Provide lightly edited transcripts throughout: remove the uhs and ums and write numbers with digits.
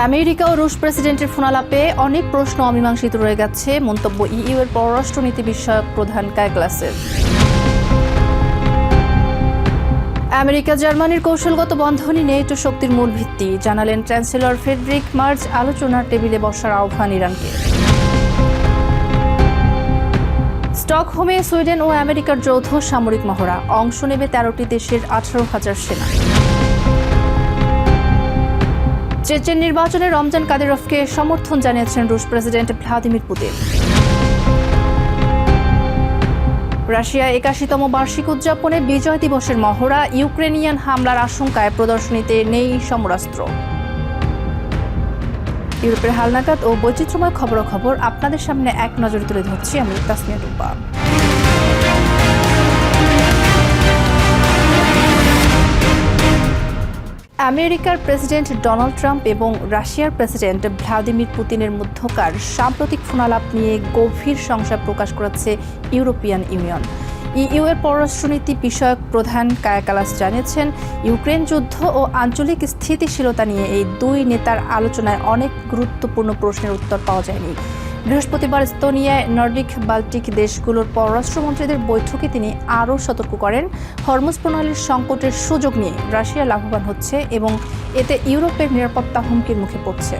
America ও রুশ প্রেসিডেন্টের ফোনালাপে অনেক প্রশ্ন অমীমাংসিত রয়ে গেছে, মন্তব্য ইইউ এর পররাষ্ট্রনীতি বিষয়ক প্রধান কায়া ক্লাসের। আমেরিকা জার্মানির কৌশলগত বন্ধনই নেটো শক্তির মূল ভিত্তি, জানালেন চ্যান্সেলর ফ্রেডরিক মার্জ। আলোচনার টেবিলে বসার আহ্বান ইরানকে। স্টকহোমে সুইডেন ও আমেরিকার যৌথ সামরিক মহড়া, অংশ নেবে 13টি দেশের 18,000 সেনা। চেচেন নির্বাচনে রমজান কাদিরভকে সমর্থন জানিয়েছেন রুশ প্রেসিডেন্ট ভ্লাদিমির পুতিন। রাশিয়া 81তম বার্ষিক উদযাপনে বিজয় দিবসের মহড়া, ইউক্রেনিয়ান হামলার আশঙ্কায় প্রদর্শনীতে নেই সমরাস্ত্র। ইউরোপের হালনাগাদ ও বৈচিত্র্যময় খবরাখবর আপনাদের সামনে এক নজরে তুলে ধরছি আমি তাসমিয়া রূপা। আমেরিকার প্রেসিডেন্ট ডোনাল্ড ট্রাম্প এবং রাশিয়ার প্রেসিডেন্ট ভ্লাদিমির পুতিনের মধ্যকার সাম্প্রতিক ফোনালাপ নিয়ে গভীর সংশয় প্রকাশ করেছে ইউরোপিয়ান ইউনিয়ন। ইইউ এর পররাষ্ট্রনীতি বিষয়ক প্রধান কায়া কালাস জানিয়েছেন, ইউক্রেন যুদ্ধ ও আঞ্চলিক স্থিতিশীলতা নিয়ে এই দুই নেতার আলোচনায় অনেক গুরুত্বপূর্ণ প্রশ্নের উত্তর পাওয়া যায়নি। বৃহস্পতিবার এস্তোনিয়ায় নর্ডিক বাল্টিক দেশগুলোর পররাষ্ট্রমন্ত্রীদের বৈঠকে তিনি আরও সতর্ক করেন, হরমুজ প্রণালীর সংকটের সুযোগ নিয়ে রাশিয়া লাভবান হচ্ছে এবং এতে ইউরোপের নিরাপত্তা হুমকির মুখে পড়ছে।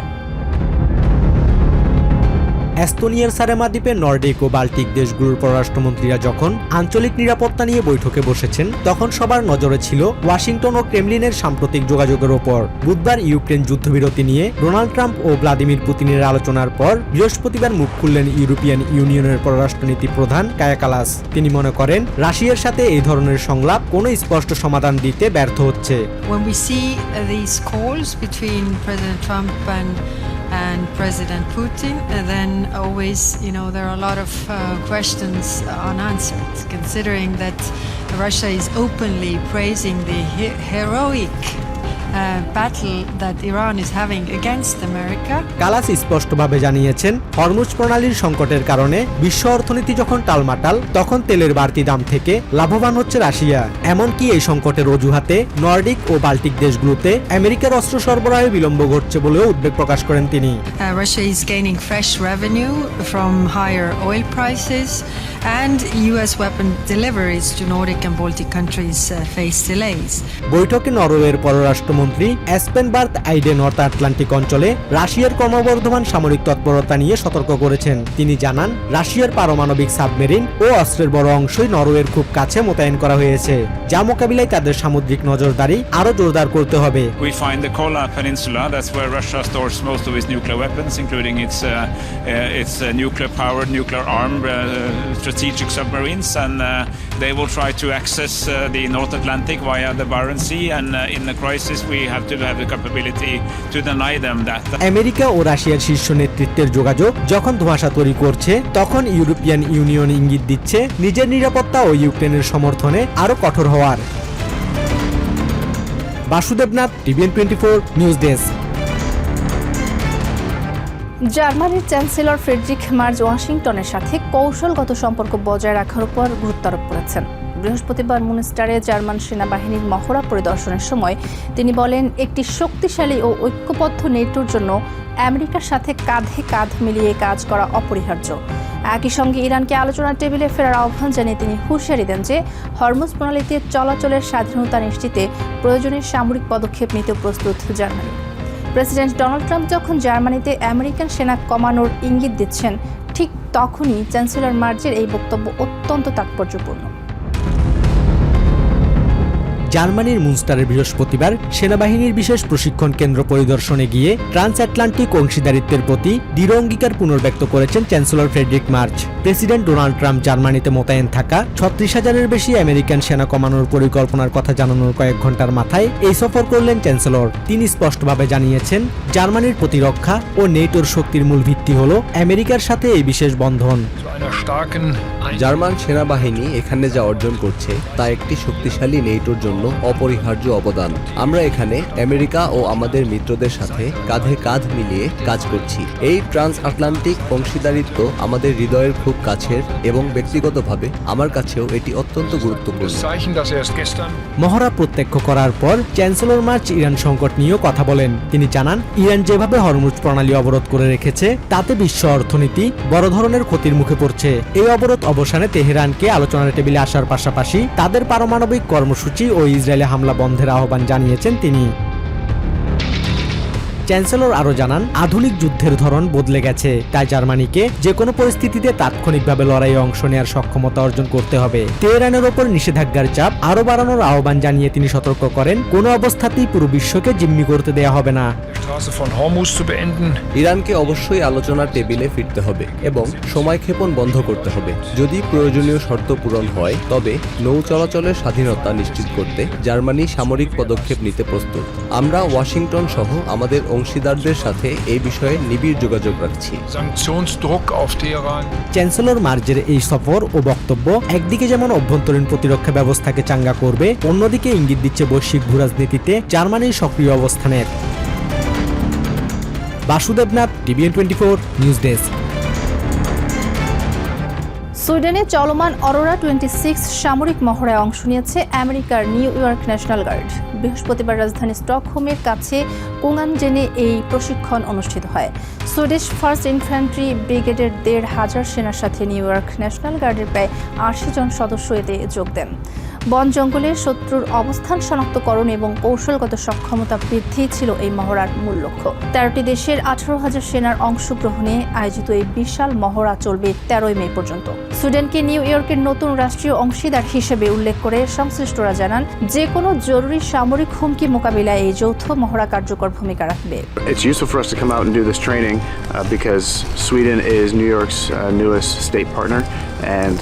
এস্তোনিয়ার সারেমা দ্বীপে নর্ডিক ও বাল্টিক দেশগুলোর পররাষ্ট্রমন্ত্রীরা যখন আঞ্চলিক নিরাপত্তা নিয়ে বৈঠকে বসেছেন, তখন সবার নজরে ছিল ওয়াশিংটন ও ক্রেমলিনের সাম্প্রতিক যোগাযোগের ওপর। বুধবার ইউক্রেন যুদ্ধবিরতি নিয়ে ডোনাল্ড ট্রাম্প ও ভ্লাদিমির পুতিনের আলোচনার পর বৃহস্পতিবার মুখ খুললেন ইউরোপিয়ান ইউনিয়নের পররাষ্ট্রনীতি প্রধান কায়া কালাস। তিনি মনে করেন, রাশিয়ার সাথে এই ধরনের সংলাপ কোনো স্পষ্ট সমাধান দিতে ব্যর্থ হচ্ছে। When we see these calls between President Trump and President Putin, then always, there are a lot of questions unanswered, considering that Russia is openly praising the heroic battle that Iran is having against America. Kalash স্পষ্টভাবে জানিয়েছেন, Hormuz প্রণালীর সংকটের কারণে বিশ্ব অর্থনীতি যখন টালমাটাল, তখন তেলের বাড়তি দাম থেকে লাভবান হচ্ছে রাশিয়া। এমনকি এই সংকটের অজুহাতে নর্ডিক ও বাল্টিক দেশগুলোতে আমেরিকার অস্ত্র সরবরাহে বিলম্ব ঘটছে বলেও উদ্বেগ প্রকাশ করেন তিনি। Russia is gaining fresh revenue from higher oil prices, and US weapon deliveries to Nordic and Baltic countries face delays. বৈঠকে নরওয়ের পররাষ্ট্রমন্ত্রী এসপেন বার্থ আইডে নর্থ আটলান্টিক অঞ্চলে রাশিয়ার ক্রমবর্ধমান সামরিক তৎপরতা নিয়ে সতর্ক করেছেন। তিনি জানান, রাশিয়ার পারমাণবিক সাবমেরিন ও অস্ত্রের বড় অংশই নরওয়ের খুব কাছে মোতায়েন করা হয়েছে, যা মোকাবিলায় তাদের সামুদ্রিক নজরদারি আরও জোরদার করতে হবে। We find the Kola Peninsula, that's where Russia stores most of its nuclear weapons, including its nuclear-powered, nuclear-armed strategic submarines, and they will try to access the North Atlantic via the Barents Sea, and in the crisis we have to have the capability to deny them that. America ও রাশিয়ার শীর্ষ নেতৃত্বের যোগাযোগ যখন ধোঁয়াশা তৈরি করছে, তখন ইউরোপিয়ান ইউনিয়ন ইঙ্গিত দিচ্ছে নিজের নিরাপত্তা ও ইউক্রেনের সমর্থনে আরও কঠোর হওয়ার। Basudebnath, TVN 24 news desk. জার্মানির চ্যান্সেলর ফ্রেডরিক মার্জ ওয়াশিংটনের সাথে কৌশলগত সম্পর্ক বজায় রাখার উপর গুরুত্ব আরোপ করেছেন। বৃহস্পতিবার মুনস্টারে জার্মান সেনাবাহিনীর মহড়া পরিদর্শনের সময় তিনি বলেন, একটি শক্তিশালী ও ঐক্যবদ্ধ নেটোর জন্য আমেরিকার সাথে কাঁধে কাঁধ মিলিয়ে কাজ করা অপরিহার্য। একই সঙ্গে ইরানকে আলোচনার টেবিলে ফেরার আহ্বান জানিয়ে তিনি হুঁশিয়ারি দেন যে হরমুজ প্রণালীতে চলাচলের স্বাধীনতা নিশ্চিতে প্রয়োজনীয় সামরিক পদক্ষেপ নিতে প্রস্তুত জার্মানি। প্রেসিডেন্ট ডোনাল্ড ট্রাম্প যখন জার্মানিতে আমেরিকান সেনা কমানোর ইঙ্গিত দিচ্ছেন, ঠিক তখনই চ্যান্সেলর মার্জের এই বক্তব্য অত্যন্ত তাৎপর্যপূর্ণ। জার্মানির মুনস্টারে বৃহস্পতিবার সেনাবাহিনীর বিশেষ প্রশিক্ষণ কেন্দ্র পরিদর্শনে গিয়ে ট্রান্স আটলান্টিক অংশীদারিত্বের প্রতি দৃঢ় অঙ্গীকার পুনর্ব্যক্ত করেছেন chancellor Friedrich Merz. President Donald Trump জার্মানিতে মোতায়েন থাকা 36,000-এর বেশি আমেরিকান সেনা কমানোর পরিকল্পনার কথা জানানোর কয়েক ঘন্টার মাথায় এই সফর করলেন চ্যান্সেলর। তিনি স্পষ্টভাবে জানিয়েছেন, জার্মানির প্রতিরক্ষা ও নেটোর শক্তির মূল ভিত্তি হল আমেরিকার সাথে এই বিশেষ বন্ধন। জার্মান সেনাবাহিনী এখানে যা অর্জন করছে তা একটি শক্তিশালী নেটোর জন্য অপরিহার্য অবদান। আমরা এখানে আমেরিকা ও আমাদের মিত্রদের সাথে কাঁধে কাঁধ মিলিয়ে কাজ করছি। এই ট্রান্স আটলান্টিক অংশীদারিত্ব আমাদের হৃদয়ের খুব কাছের এবং ব্যক্তিগতভাবে আমার কাছেও এটি অত্যন্ত গুরুত্বপূর্ণ। মহড়া প্রত্যক্ষ করার পর চ্যান্সেলর মার্চ ইরান সংকট নিয়েও কথা বলেন। তিনি জানান, ইরান যেভাবে হরমুজ প্রণালী অবরোধ করে রেখেছে তাতে বিশ্ব অর্থনীতি বড় ধরনের ক্ষতির মুখে পড়ছে। এই অবরোধ অবসানে তেহরানকে আলোচনার টেবিলে আসার পাশাপাশি তাদের পারমাণবিক কর্মসূচি ও ইসরায়েলে হামলা বন্ধের আহ্বান জানিয়েছেন তিনি। চ্যান্সেলর আরও জানান, আধুনিক যুদ্ধের ধরন বদলে গেছে, তাই জার্মানিকে যে কোনো পরিস্থিতিতে তাৎক্ষণিকভাবে লড়াইয়ে অংশ নেওয়ার সক্ষমতা অর্জন করতে হবে। তেহরানের ওপর নিষেধাজ্ঞার চাপ আরও বাড়ানোর আহ্বান জানিয়ে তিনি সতর্ক করেন, কোনো অবস্থাতেই পুরো বিশ্বকে জিম্মি করতে দেয়া হবে না। ইরানকে অবশ্যই আলোচনার টেবিলে ফিরতে হবে এবং সময়ক্ষেপণ বন্ধ করতে হবে। যদি প্রয়োজনীয় শর্ত পূরণ হয় তবে নৌ চলাচলের স্বাধীনতা নিশ্চিত করতে জার্মানি সামরিক পদক্ষেপ নিতে প্রস্তুত। আমরা ওয়াশিংটন সহ আমাদের অংশীদারদের সাথে এই বিষয়ে নিবিড় যোগাযোগ রাখছি। চ্যান্সেলর মার্জের এই সফর ও বক্তব্য একদিকে যেমন অভ্যন্তরীণ প্রতিরক্ষা ব্যবস্থাকে চাঙ্গা করবে, অন্যদিকে ইঙ্গিত দিচ্ছে বৈশ্বিক ভূরাজনীতিতে জার্মানির সক্রিয় অবস্থানের। Basudebnath, TVN24 news desk. সুইডেনে চলমান অরোরা 26 সামরিক মহড়ায় অংশ নিয়েছে আমেরিকার নিউ ইয়র্ক ন্যাশনাল গার্ড। বৃহস্পতিবার রাজধানী স্টকহোমের কাছে কোঙ্গানজেনে এই প্রশিক্ষণ অনুষ্ঠিত হয়। সুইডিশ ফার্স্ট ইনফ্যান্ট্রি ব্রিগেডের 1,500 সেনার সাথে নিউ ইয়র্ক ন্যাশনাল গার্ডের প্রায় 80 জন সদস্য এতে যোগ দেন। বন জঙ্গলে শত্রুর অবস্থান শনাক্তকরণ এবং কৌশলগত সক্ষমতা বৃদ্ধি ছিল এই মহড়ার মূল লক্ষ্য। 13টি দেশের 18,000 সেনার অংশগ্রহণে আয়োজিত এই বিশাল মহড়া চলবে 13 মে পর্যন্ত। সুইডেনকে নিউ ইয়র্কের নতুন রাষ্ট্রীয় অংশীদার হিসেবে উল্লেখ করে সংশ্লিষ্টরা জানান, যে কোনো জরুরি সামরিক হুমকি মোকাবিলায় এই যৌথ মহড়া কার্যকর ভূমিকা রাখবে। It's useful for us to come out and do this training because Sweden is New York's newest state partner, and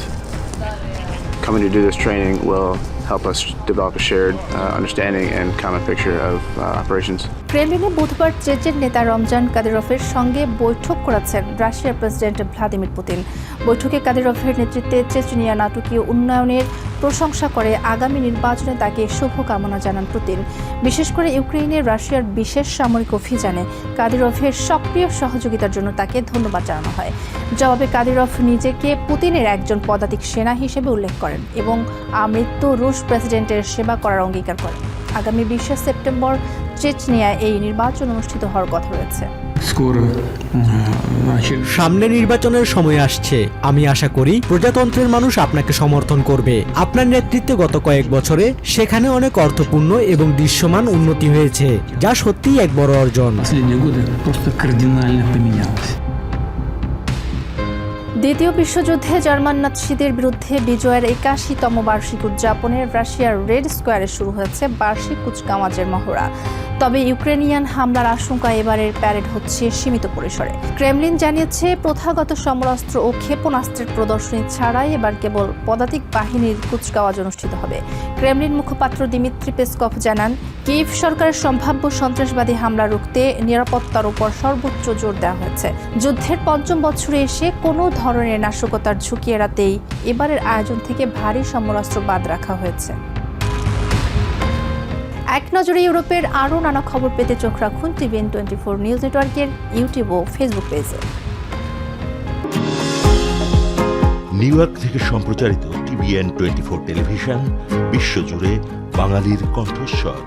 coming to do this training will help us develop a shared understanding and common picture of operations. ক্রেমলিনে বুধবার Chechen নেতা রমজান কাদিরভের সঙ্গে বৈঠক করেছেন রাশিয়ার president Vladimir Putin. বৈঠকে কাদিরভের নেতৃত্বে Chechnya নাটকীয় উন্নয়নের প্রশংসা করে আগামী নির্বাচনে তাকে শুভকামনা জানান পুতিন। বিশেষ করে ইউক্রেনে রাশিয়ার বিশেষ সামরিক অভিযানে কাদিরভের সক্রিয় সহযোগিতার জন্য তাকে ধন্যবাদ জানানো হয়। জবাবে কাদিরভ নিজেকে পুতিনের একজন পদাতিক সেনা হিসেবে উল্লেখ করেন এবং আমৃত্যু রুশ প্রেসিডেন্টের সেবা করার অঙ্গীকার করেন। আগামী 20 সেপ্টেম্বর চেচনিয়ায় এই নির্বাচন অনুষ্ঠিত হওয়ার কথা রয়েছে। সামনে নির্বাচনের সময় আসছে। আমি আশা করি প্রজাতন্ত্রের মানুষ আপনাকে সমর্থন করবে। আপনার নেতৃত্বে গত কয়েক বছরে সেখানে অনেক অর্থপূর্ণ এবং দৃশ্যমান উন্নতি হয়েছে, যা সত্যিই এক বড় অর্জন। দ্বিতীয় বিশ্বযুদ্ধে জার্মান নাৎসিদের বিরুদ্ধে বিজয়ের 81তম বার্ষিকী উদযাপনে রাশিয়ার রেড স্কোয়ারে শুরু হয়েছে বার্ষিক কুচকাওয়াজের মহড়া। তবে ইউক্রেনিয়ান হামলার আশঙ্কা এবারের প্যারেড হচ্ছে সীমিত পরিসরে। ক্রেমলিন জানিয়েছে, প্রথাগত সমরাস্ত্র ও ক্ষেপণাস্ত্রের প্রদর্শনী ছাড়াই এবার কেবল পদাতিক বাহিনীর কুচকাওয়াজ অনুষ্ঠিত হবে। ক্রেমলিন মুখপাত্র দিমিত্রি পেসকভ জানান, কিয়েভ সরকারের সম্ভাব্য সন্ত্রাসবাদী হামলা রুখতে নিরাপত্তার উপর সর্বোচ্চ জোর দেওয়া হয়েছে। যুদ্ধের 5ম বছরে এসে কোনো ধরনের নাশকতার ঝুঁকি এড়াতেই এবারের আয়োজন থেকে ভারী সমরাস্ত্র বাদ রাখা হয়েছে। এক নজরে ইউরোপের আরও নানা খবর পেতে চোখ রাখুন TVN24 নিউজ নেটওয়ার্কের ইউটিউব ও ফেসবুক পেজে। নিউ ইয়র্ক থেকে সম্প্রচারিত TVN24 টেলিভিশন বিশ্বজুড়ে বাঙালির কণ্ঠস্বর।